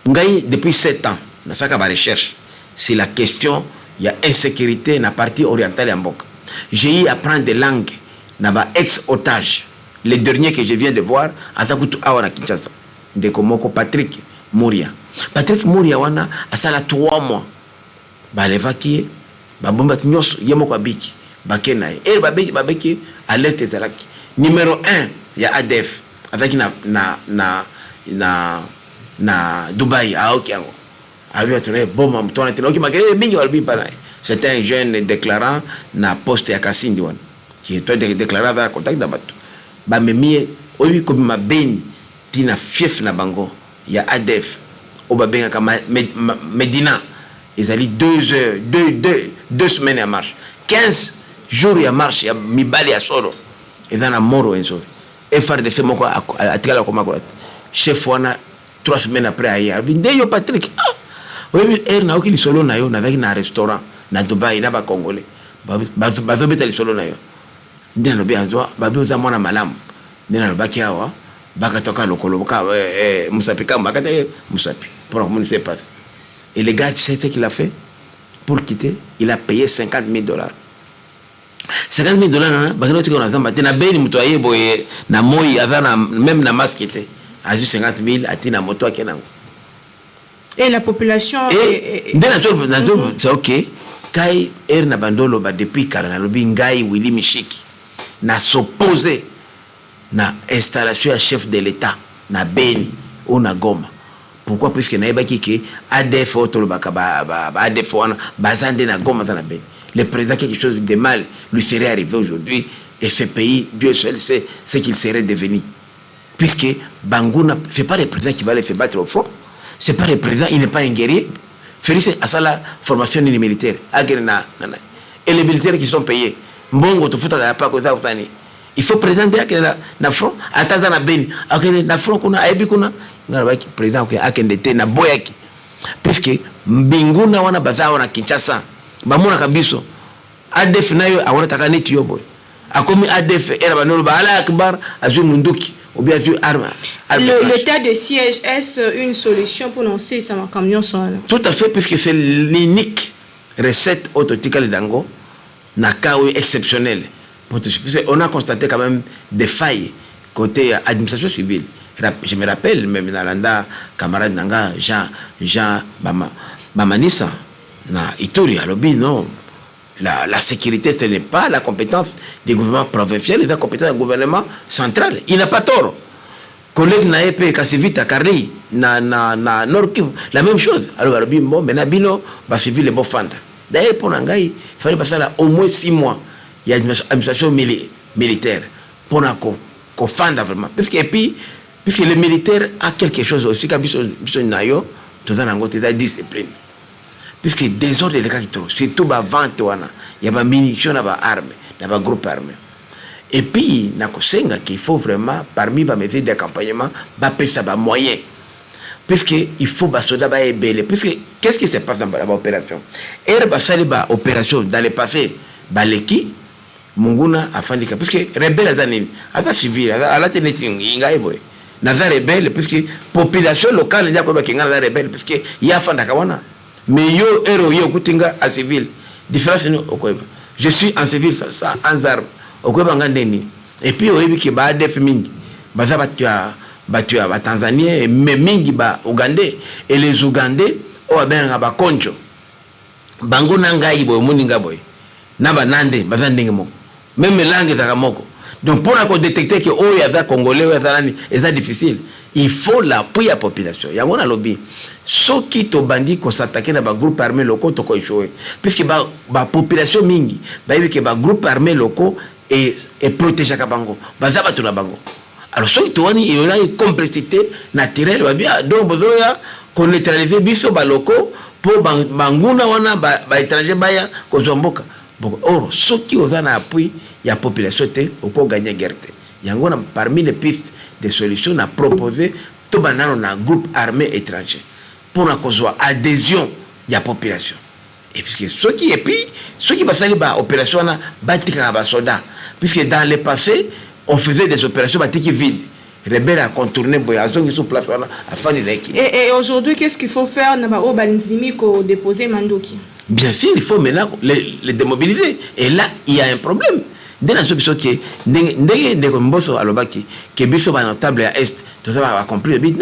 ngai depuis 7 ans na saka ba recherche sur la question il y a insécurité na partie orientale ya mboka. J'ai eu à prendre des langues na ba ex-otages. Les derniers que je viens de voir atakutu awa na Kinshasa de komoko Patrick Mouria. Patrick Mouria wana asala 3 mois. Ba levaki ba bomba nyos yemo kwa biki bakena et babeki alerte zalaki. Numéro 1 ya ADF avec na Dubaï à Okiango. C'est un jeune déclarant na poste ya Kasindi wana qui est déclaré avec contact da bato ba memie oyi ko ma beni tina fief na bango ya ADF o ba benga kama Medina ezali 2 semaines à marche 15 jours ya marche ya mibali ya solo ezana moro enzo FRDC moko atikala ko makolat chef wana 3 semaines après ailleurs bindeyo Patrick oui na oki lisolo na yo na vaki na restaurant na Dubai na ba congolais bazo beta lisolo na yo ndena lobi azwa babi oza mwana malamu ndena lobaki awa bakatoka lokolo boka musapi kamba bakate musapi pour comment il s'est passé et le gars tu sais ce qu'il a fait pour quitter il a payé $50,000 $50,000 na bakino tika na zamba tena beni mtu ayebo na moi avana même na masque était a juste 50,000 atina moto akenango. Et la population c'est ok kai na bandolo ba depuis karana lobi ngai Willy Mishiki na s'opposer na installation ya chef de l'état na Beni ou na Goma. Pourquoi? Puisque na ebaki ke ADF otolo baka ba ADF wana bazande na Goma na Beni. Le président quelque chose de mal lui serait arrivé aujourd'hui et ce pays Dieu seul sait ce qu'il serait devenu. Puisque Bangouna c'est pas le président qui va les faire battre au front. C'est pas le président, il n'est pas un guerrier. Félix a la formation militaire. Et les militaires qui sont payés. Il faut présenter na front. Ataza na beni. Na front kuna aibi kuna. Ngarabaki président qui a kendete na boyaki. Puisque mbinguna wana bazawa na Kinshasa. Bamona kabiso. ADF nayo awona takaneti yo boy. Akomi ADF era banolo ba ala akbar azu munduki. Ou bien l'état de siège, est-ce une solution pour lancer ça camion son? Tout à fait, puisque c'est l'unique recette autotique d'Ango, n'a cas exceptionnel. On a constaté quand même des failles côté administration civile. Je me rappelle, même dans l'anda, camarade Nanga, Jean Bamanissa, na Ituri, à l'Obi, non. La sécurité, ce n'est pas la compétence du gouvernement provincial, c'est la compétence du gouvernement central. Il n'a pas tort. Collègue Naepe Kassivita, Carly, na Nord Kivu, la même chose. Alors, bon, mais Nabino, va suivre les bons fanda. D'ailleurs, pour Nangaï, il fallait passer là au moins 6 mois. Il y a une administration militaire. Pour qu'on fanda vraiment. Parce que le militaire a quelque chose aussi, quand il Nayo, tout ça, il y a discipline. Puisque désordre les cas qui trouvent, surtout la vente, il y a des munitions, il y a des armes, il y a des groupes armés. Et puis, il faut vraiment, parmi les mesures d'accompagnement, il faut des moyens. Puisqu'il faut que les soldats soient belles. Puisque, qu'est-ce qui se passe dans l'opération? Et l'opération, dans le passé, Baleki, Munguna, Afandika. Puisque les rebelles, ils sont civils, ils sont rebelles, puisque la population locale, ils sont rebelles, puisque il y a Fandakawana. Mais yo héros yo kutinga à civil différence nous okweba je suis en civil ça en armes okweba ngandeni et puis oyebi ki ba def mingi baza batua ba Tanzaniens mais mingi ba Ougandais et les Ougandais o abenga ba konjo bango nangai boy muninga boy na ba nande baza ndenge moko même langue za moko donc pour la détecter que o ya za congolais o ya za nani c'est difficile. Il faut l'appui à la population. Il y a un lobby. Ceux qui ont bandit qu'on s'attaque à des groupes armés locaux, ils ont échoué. Puisque la population mingi, les groupes armés locaux et protégés à Bango. Alors, ceux qui ont une complexité naturelle, donc, qu'on neutralise les locaux pour Banguna, les étrangers, or, ceux qui ont un appui, il y a la population qui a gagné la guerre. Il y a parmi les pistes des solutions à proposer to banano na groupe armé étranger pour na kozwa adhésion ya population. Et puisque ceux qui basali ba opération na batika ba soldats, puisque dans le passé on faisait des opérations batiki vide. Rebelle a contourné Boyazon sous place afin de l'équipe. Et aujourd'hui, qu'est-ce qu'il faut faire au Banzimi pour déposer Mandoki? Bien sûr, il faut maintenant les démobiliser. Et là, il y a un problème. Dès la solution qui est biso notable à Est, tout ça va accomplir le but.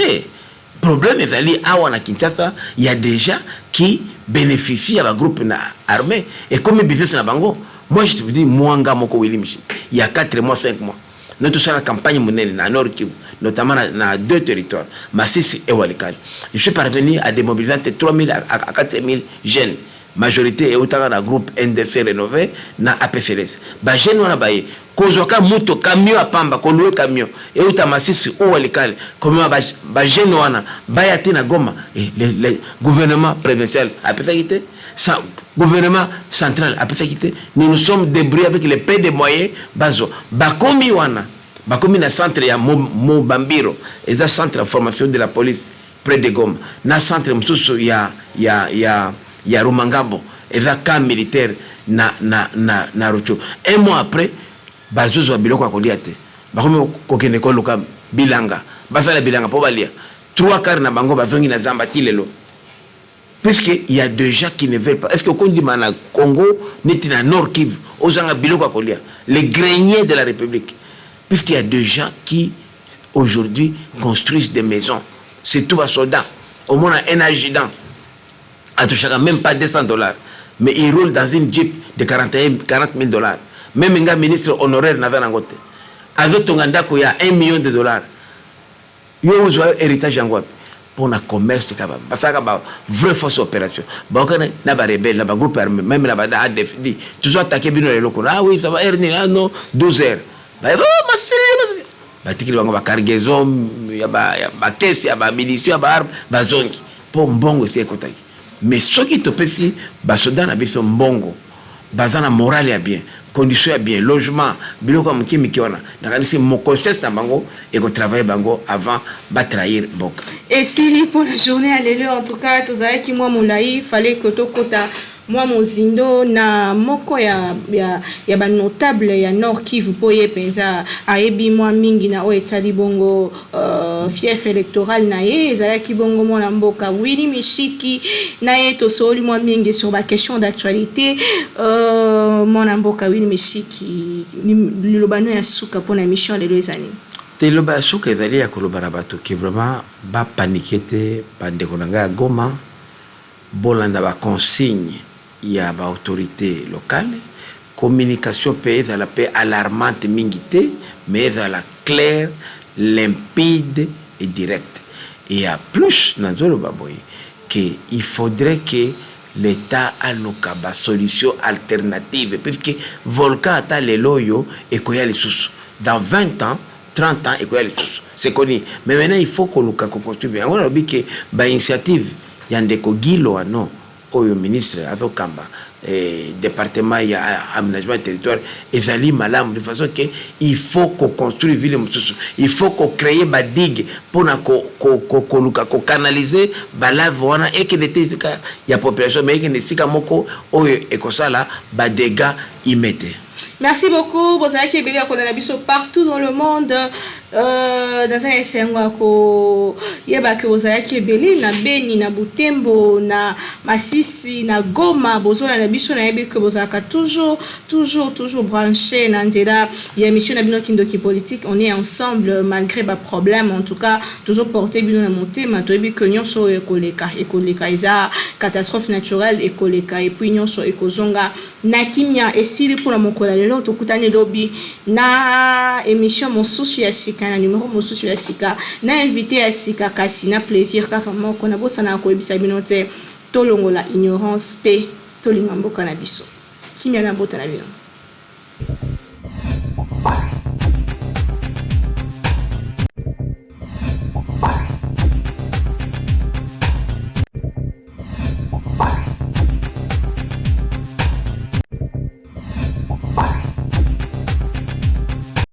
Problème est allé à Kinshasa, il y a déjà qui bénéficient à un groupe armé. Et comme le business na bango, moi je te dis, Mwanga Moko Wilimichi, il y a 4 mois, 5 mois. Nous avons la campagne monnaie dans Nord Kivu, notamment dans 2 territoires, Massissi et Walikale. Je suis parvenu à démobiliser entre 3 000 à 4 000 jeunes. Majorité est dans le groupe NDC rénové, dans APCLS. Les jeunes ont baillé. Kozoka moto camion à Pamba, loué camion. Et où ta Massissi ou Walikale, comme les jeunes ont baillé na Goma. Et le gouvernement provincial a pu faire gouvernement central a pu faire nous nous sommes débrouillés avec les peu de moyens bazo. Bakomi wana. Bakomi na centre ya Mobambiro. Et ça centre de formation de la police près de Goma. Na centre msusu ya Rumangabo. Et ça camp militaire na Rucho. Un mois après, bazozo wa biloko akoliate. Bakomi kokene ko luka bilanga. Basala bilanga po balia. 3 quarts na bango bazongi na zamba tilelo. Puisqu'il y a des gens qui ne veulent pas. Est-ce que quand on dit que Congo n'est pas Nord Kivu, les greniers de la République, puisqu'il y a des gens qui aujourd'hui construisent des maisons, c'est tout un soldat. Au moins un adjudant, à tout chacun, même pas $200, mais il roule dans une Jeep de 40 000 $. Même un ministre honoraire n'a pas d'angote. Azotonganda, il y a $1 million. Il y a un héritage en Guadeloupe. Pour le commerce, parce que vraie fausse opération. Bon, na ba rebelle, na ba groupe armé, même la ba ADF dit, toujours attaquer bino les locaux. Ah oui, ça va erner, non, 12 heures. Bah, bah, tikili bango ba cargaison, ya ba caisse, ya ba munitions, ya ba armes, ba zongi. Pour mbongo c'est écoutaki. Mais ceux qui te peuvent, bah soda na biso mbongo, bazana morale ya bien. Conditions ya bien, logement, biloko mukimi kiona. Nakanisi mon conseil na bango et qu'on travaille bango avant de trahir boka. Et si pour la journée à l'élu en tout cas, tout ça qui moi mon laï, fallait que to kota moi mon zindo na moko ya ba notable ya Nord Kivu poye penza ayebi moi mingi na o etali bongo fief électoral na ye ezala ki bongo mona mboka Willy Mishiki na ye to soli moi mingi sur ba question d'actualité mona mboka Willy Mishiki lilobano ya suka pour la mission de 2 années. Te loba suka ezali ya kolobana bato ki vraiment ba paniquete ba ndekonanga Goma bolanda ba consigne il y a ba autorité locale communication pays dans la paix alarmante mingité mais dans la claire limpide et directe et il y a plus dans le baboy que il faudrait que l'État a une solution alternative puisque volcan ata les loyo et koya les sous dans 20 ans 30 ans et koya les sous c'est connu mais maintenant il faut que luka construire on a dit que ba initiative yandeko gilo ano oyo ministre azokamba département ya aménagement territoire ezali malamu de façon que il faut qu'on construise ville mususu il faut qu'on crée ba digue pour na ko luka ko canaliser ba lave wana et que l'été ya population mais que ne sika moko oyo ekosala ba dégâts immédiats. Merci beaucoup. Vous avez qui partout dans le monde. Dans un essai, yeba que vous avez qui na Beni, na Butembo, na Masisi, na Goma, bozo na biso na yebe que vous avez toujours branché na nzela. Il y a mission na bino kindoki politique. On est ensemble malgré les problèmes. En tout cas, toujours porté bino na monté. Ma toyebi que nyon so ekoleka isa catastrophe naturelle ekoleka et puis nyon so ekozonga na kimia et si pour la mokola lelo tokutani lobi na émission mon souci ya sika na numéro mon souci ya sika na invité ya sika kasi na plaisir kaka moko na bosana ko ebisa binote tolongola ignorance pe tolinga mboka na biso kimia na bota na bino.